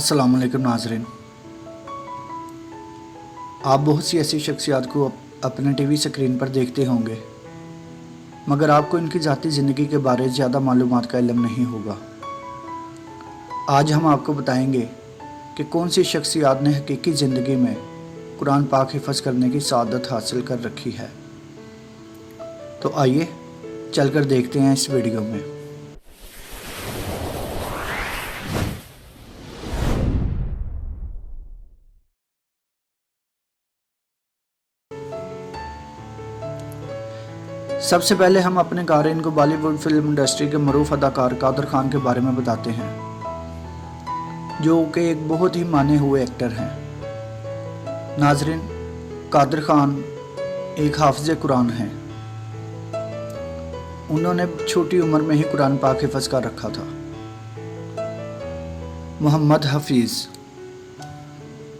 अस्सलाम वालेकुम नाज़रीन। आप बहुत सी ऐसी शख्सियात को अपने टीवी स्क्रीन पर देखते होंगे, मगर आपको इनकी ज़ाती ज़िंदगी के बारे ज़्यादा मालूमात का इल्म नहीं होगा। आज हम आपको बताएंगे कि कौन सी शख्सियात ने हकीकी ज़िंदगी में कुरान पाक हिफ़्ज़ करने की सआदत हासिल कर रखी है। तो आइए चलकर देखते हैं इस वीडियो में। सबसे पहले हम अपने क़ारीन को बॉलीवुड फिल्म इंडस्ट्री के मरूफ अदाकार कादर खान के बारे में बताते हैं, जो कि एक बहुत ही माने हुए एक्टर हैं। नाज़रीन, कादर खान एक हाफ़िज़ कुरान हैं। उन्होंने छोटी उम्र में ही कुरान पाक हिफ़्ज़ कर रखा था। मोहम्मद हफीज़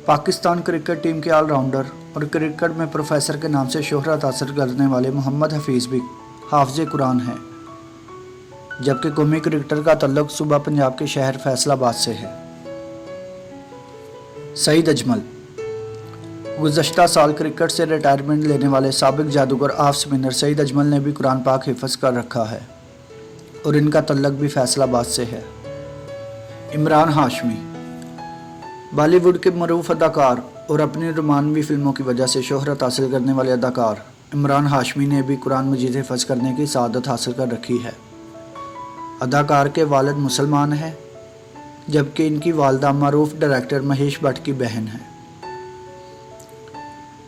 पाकिस्तान क्रिकेट टीम के ऑलराउंडर और क्रिकेट में प्रोफेसर के नाम से शोहरत हासिल करने वाले मोहम्मद हफीज़ भी हाफ़िज़ कुरान हैं, जबकि कौमी क्रिकेटर का तल्लुक़ सूबा पंजाब के शहर फैसलाबाद से है। सईद अजमल गुज़श्ता साल क्रिकेट से रिटायरमेंट लेने वाले साबिक जादूगर ऑफ स्पिनर सईद अजमल ने भी कुरान पाक हिफ़्ज़ कर रखा है और इनका तल्लुक़ भी फैसलाबाद से है। इमरान हाशमी बॉलीवुड के मरूफ अदाकार और अपनी रोमानवी फिल्मों की वजह से शोहरत हासिल करने वाले अदाकार इमरान हाशमी ने भी कुरान मजीद हिफ़्ज़ करने की सआदत हासिल कर रखी है। अदाकार के वालिद मुसलमान हैं, जबकि इनकी वालदा मरूफ डायरेक्टर महेश भट्ट की बहन है।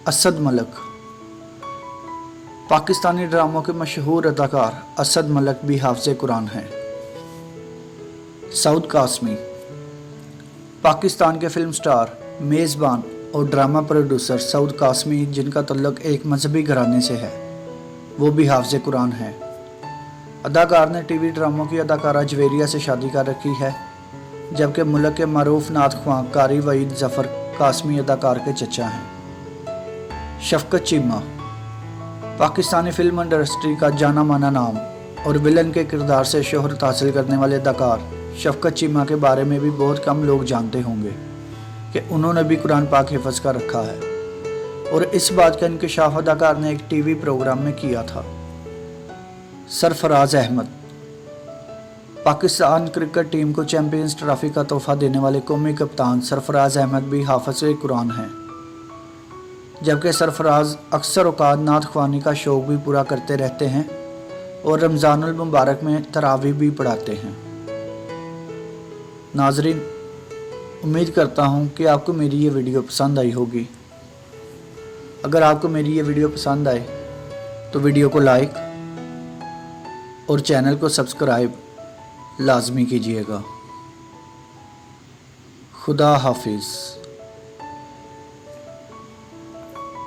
असद मलक पाकिस्तानी ड्रामों के मशहूर अदाकार असद मलक भी हाफ़िज़ कुरान हैं। सऊद कासमी पाकिस्तान के फिल्म स्टार, मेज़बान और ड्रामा प्रोड्यूसर सऊद कासमी, जिनका तल्लुक़ एक मजहबी घराने से है, वो भी हाफ़िज़ कुरान हैं। अदाकार ने टीवी ड्रामों की अदाकारा जवेरिया से शादी कर रखी है, जबकि मुल्क के मरूफ नात ख्वां कारी वहीद ज़फ़र कासमी अदाकार के चचा हैं। शफ़क़त चीमा पाकिस्तानी फिल्म इंडस्ट्री का जाना माना नाम और विलन के किरदार से शोहरत हासिल करने वाले अदाकार शफ़क़त चीमा के बारे में भी बहुत कम लोग जानते होंगे कि उन्होंने भी कुरान पाक हिफ़्ज़ कर रखा है, और इस बात का इंकशाफ अदाकार ने एक टीवी प्रोग्राम में किया था। सरफराज अहमद पाकिस्तान क्रिकेट टीम को चैम्पियंस ट्रॉफी का तोहफ़ा देने वाले कौमी कप्तान सरफराज अहमद भी हाफ़िज़ कुरान हैं, जबकि सरफराज अक्सर औक़ात नात ख्वानी का शौक़ भी पूरा करते रहते हैं और रमज़ानुल मुबारक में तरावी भी पढ़ाते हैं। नाज़रीन, उम्मीद करता हूँ कि आपको मेरी ये वीडियो पसंद आई होगी। अगर आपको मेरी ये वीडियो पसंद आए तो वीडियो को लाइक और चैनल को सब्सक्राइब लाजमी कीजिएगा। खुदा हाफिज़।